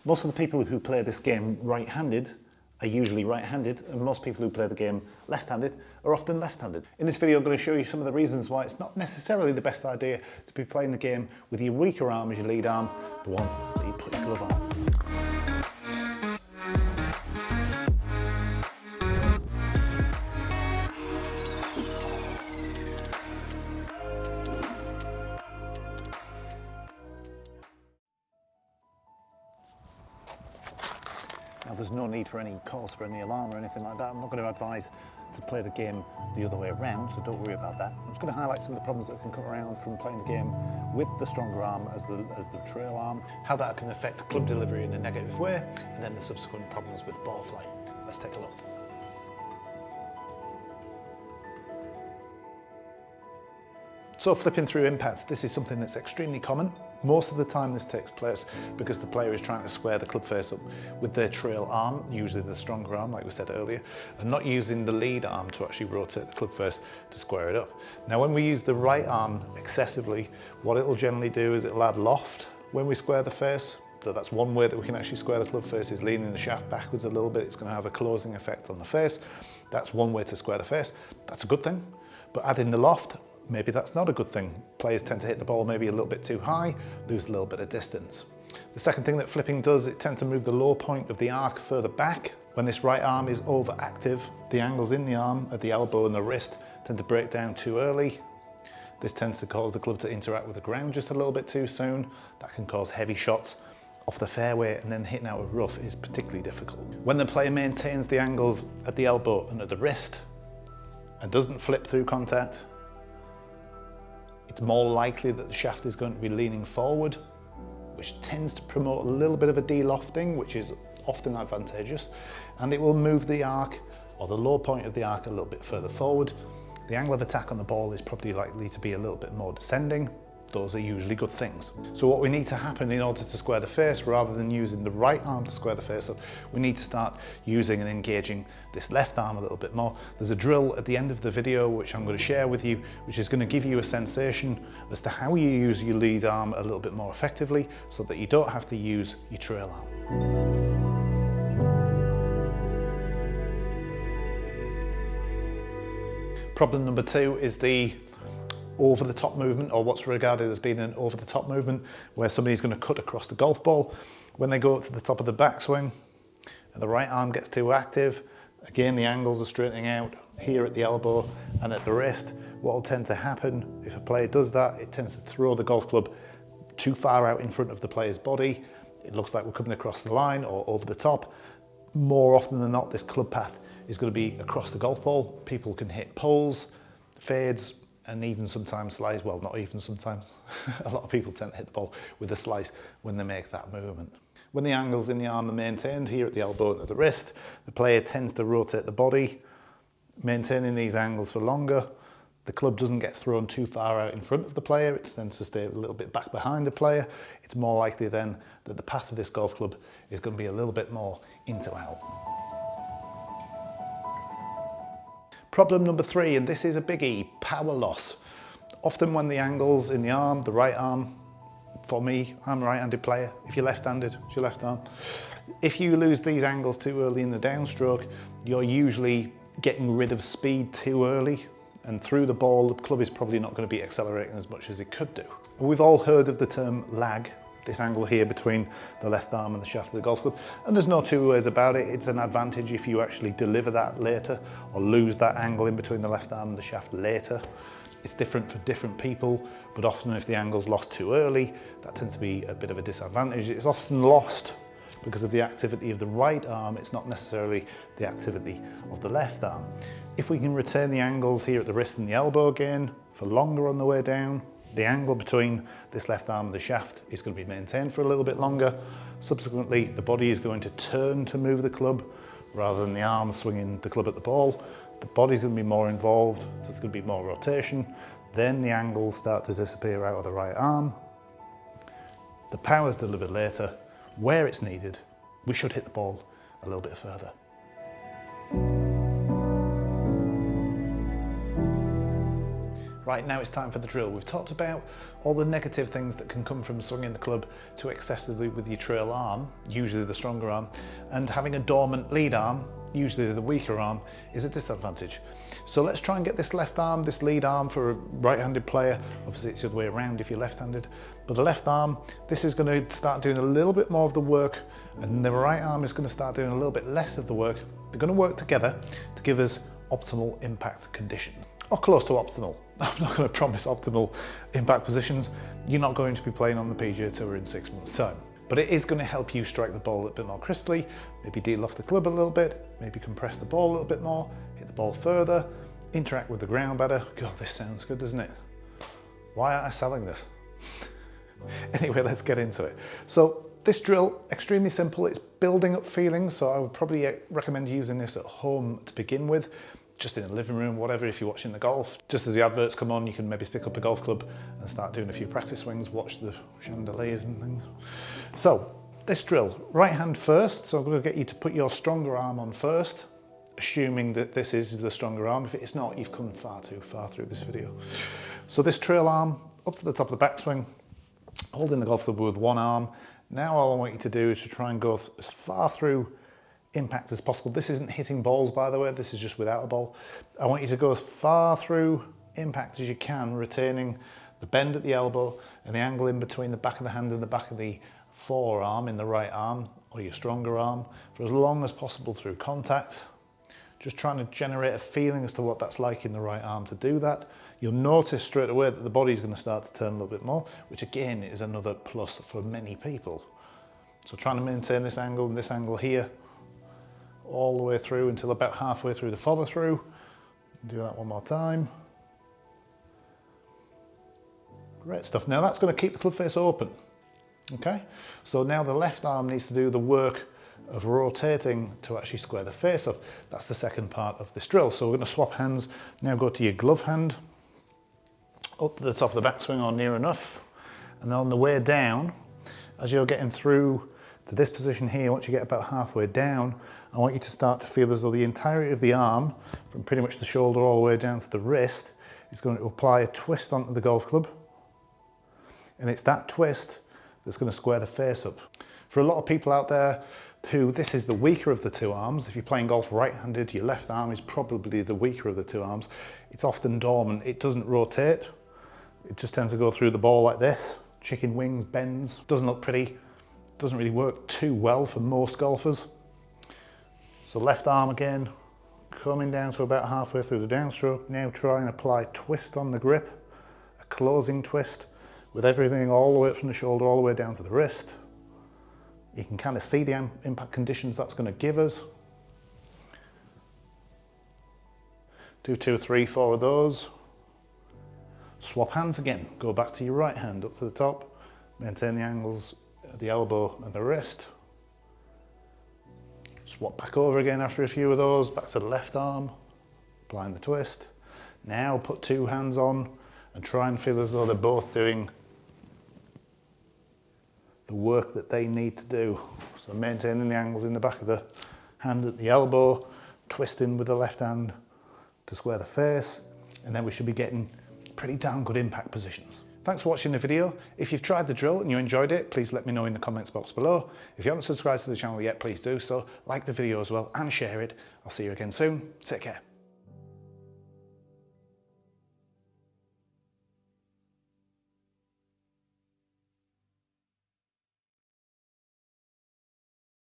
Most of the people who play this game right-handed are usually right-handed, and most people who play the game left-handed are often left-handed. In this video I'm going to show you some of the reasons why it's not necessarily the best idea to be playing the game with your weaker arm as your lead arm, the one that you put your glove on. Now there's no need for any calls for any alarm or anything like that. I'm not going to advise to play the game the other way around, so don't worry about that. I'm just going to highlight some of the problems that can come around from playing the game with the stronger arm as the trail arm, how that can affect club delivery in a negative way, and then the subsequent problems with ball flight. Let's take a look. So flipping through impacts, this is something that's extremely common. Most of the time this takes place because the player is trying to square the club face up with their trail arm, usually the stronger arm like we said earlier, and not using the lead arm to actually rotate the club face to square it up. Now when we use the right arm excessively, what it will generally do is it'll add loft when we square the face. So that's one way that we can actually square the club face, is leaning the shaft backwards a little bit. It's going to have a closing effect on the face. That's one way to square the face. That's a good thing. But adding the loft, maybe that's not a good thing. Players tend to hit the ball maybe a little bit too high, lose a little bit of distance. The second thing that flipping does, it tends to move the low point of the arc further back. When this right arm is overactive, the angles in the arm at the elbow and the wrist tend to break down too early. This tends to cause the club to interact with the ground just a little bit too soon. That can cause heavy shots off the fairway, and then hitting out a rough is particularly difficult. When the player maintains the angles at the elbow and at the wrist and doesn't flip through contact, it's more likely that the shaft is going to be leaning forward, which tends to promote a little bit of a de-lofting, which is often advantageous, and it will move the arc or the low point of the arc a little bit further forward. The angle of attack on the ball is probably likely to be a little bit more descending. Those are usually good things. So what we need to happen in order to square the face, rather than using the right arm to square the face up, we need to start using and engaging this left arm a little bit more. There's a drill at the end of the video which I'm going to share with you, which is going to give you a sensation as to how you use your lead arm a little bit more effectively, so that you don't have to use your trail arm. Problem number two is the over-the-top movement, or what's regarded as being an over-the-top movement, where somebody's going to cut across the golf ball. When they go up to the top of the backswing and the right arm gets too active, again the angles are straightening out here at the elbow and at the wrist. What will tend to happen if a player does that, it tends to throw the golf club too far out in front of the player's body. It looks like we're coming across the line or over the top. More often than not, this club path is going to be across the golf ball. People can hit poles, fades, and even sometimes slice. Well, not even sometimes. A lot of people tend to hit the ball with a slice when they make that movement. When the angles in the arm are maintained here at the elbow and at the wrist, the player tends to rotate the body, maintaining these angles for longer. The club doesn't get thrown too far out in front of the player. It tends to stay a little bit back behind the player. It's more likely then that the path of this golf club is going to be a little bit more in to out. Problem number three, and this is a biggie, power loss. Often when the angles in the arm, the right arm, for me, I'm a right-handed player. If you're left-handed, it's your left arm. If you lose these angles too early in the downstroke, you're usually getting rid of speed too early, and through the ball, the club is probably not going to be accelerating as much as it could do. We've all heard of the term lag, this angle here between the left arm and the shaft of the golf club, and there's no two ways about it. It's an advantage if you actually deliver that later or lose that angle in between the left arm and the shaft later. It's different for different people, but often if the angle's lost too early, that tends to be a bit of a disadvantage. It's often lost because of the activity of the right arm. It's not necessarily the activity of the left arm. If we can retain the angles here at the wrist and the elbow again for longer on the way down, the angle between this left arm and the shaft is going to be maintained for a little bit longer. Subsequently, the body is going to turn to move the club rather than the arm swinging the club at the ball. The body's going to be more involved, so there's going to be more rotation. Then the angles start to disappear out of the right arm. The power's delivered later. Where it's needed, we should hit the ball a little bit further. Right, now it's time for the drill. We've talked about all the negative things that can come from swinging the club too excessively with your trail arm, usually the stronger arm, and having a dormant lead arm, usually the weaker arm, is a disadvantage. So let's try and get this left arm, this lead arm for a right-handed player. Obviously it's the other way around if you're left-handed, but the left arm, this is going to start doing a little bit more of the work, and the right arm is going to start doing a little bit less of the work. They're going to work together to give us optimal impact condition, or close to optimal. I'm not going to promise optimal impact positions. You're not going to be playing on the PGA Tour in 6 months' time. But it is going to help you strike the ball a bit more crisply, maybe deal off the club a little bit, maybe compress the ball a little bit more, hit the ball further, interact with the ground better. God, this sounds good, doesn't it? Why aren't I selling this? Anyway, let's get into it. So this drill, extremely simple. It's building up feelings, so I would probably recommend using this at home to begin with, just in a living room, whatever, if you're watching the golf. Just as the adverts come on, you can maybe pick up a golf club and start doing a few practice swings, watch the chandeliers and things. So this drill, right hand first. So I'm going to get you to put your stronger arm on first, assuming that this is the stronger arm. If it's not, you've come far too far through this video. So this trail arm up to the top of the backswing, holding the golf club with one arm. Now all I want you to do is to try and go as far through impact as possible. This isn't hitting balls, by the way, this is just without a ball. I want you to go as far through impact as you can, retaining the bend at the elbow and the angle in between the back of the hand and the back of the forearm in the right arm, or your stronger arm, for as long as possible through contact. Just trying to generate a feeling as to what that's like in the right arm to do that. You'll notice straight away that the body's going to start to turn a little bit more, which again is another plus for many people. So trying to maintain this angle and this angle here all the way through until about halfway through the follow through. Do that one more time. Great stuff. Now that's going to keep the club face open. Okay, so now the left arm needs to do the work of rotating to actually square the face up. That's the second part of this drill. So we're going to swap hands. Now go to your glove hand, up to the top of the backswing or near enough. And then on the way down, as you're getting through to this position here, once you get about halfway down, I want you to start to feel as though the entirety of the arm, from pretty much the shoulder all the way down to the wrist, is going to apply a twist onto the golf club. And it's that twist that's going to square the face up. For a lot of people out there who this is the weaker of the two arms, if you're playing golf right-handed, your left arm is probably the weaker of the two arms. It's often dormant, it doesn't rotate. It just tends to go through the ball like this. Chicken wings, bends, doesn't look pretty. Doesn't really work too well for most golfers. So left arm again, coming down to about halfway through the downstroke. Now try and apply twist on the grip, a closing twist with everything all the way from the shoulder all the way down to the wrist. You can kind of see the impact conditions that's going to give us. Do 2, 3, 4 of those. Swap hands again. Go back to your right hand up to the top. Maintain the angles at the elbow and the wrist. Swap back over again after a few of those, back to the left arm, applying the twist. Now put two hands on and try and feel as though they're both doing the work that they need to do. So maintaining the angles in the back of the hand at the elbow, twisting with the left hand to square the face, and then we should be getting pretty damn good impact positions. Thanks for watching the video. If you've tried the drill and you enjoyed it, please let me know in the comments box below. If you haven't subscribed to the channel yet, please do so. Like the video as well and share it. I'll see you again soon. Take care.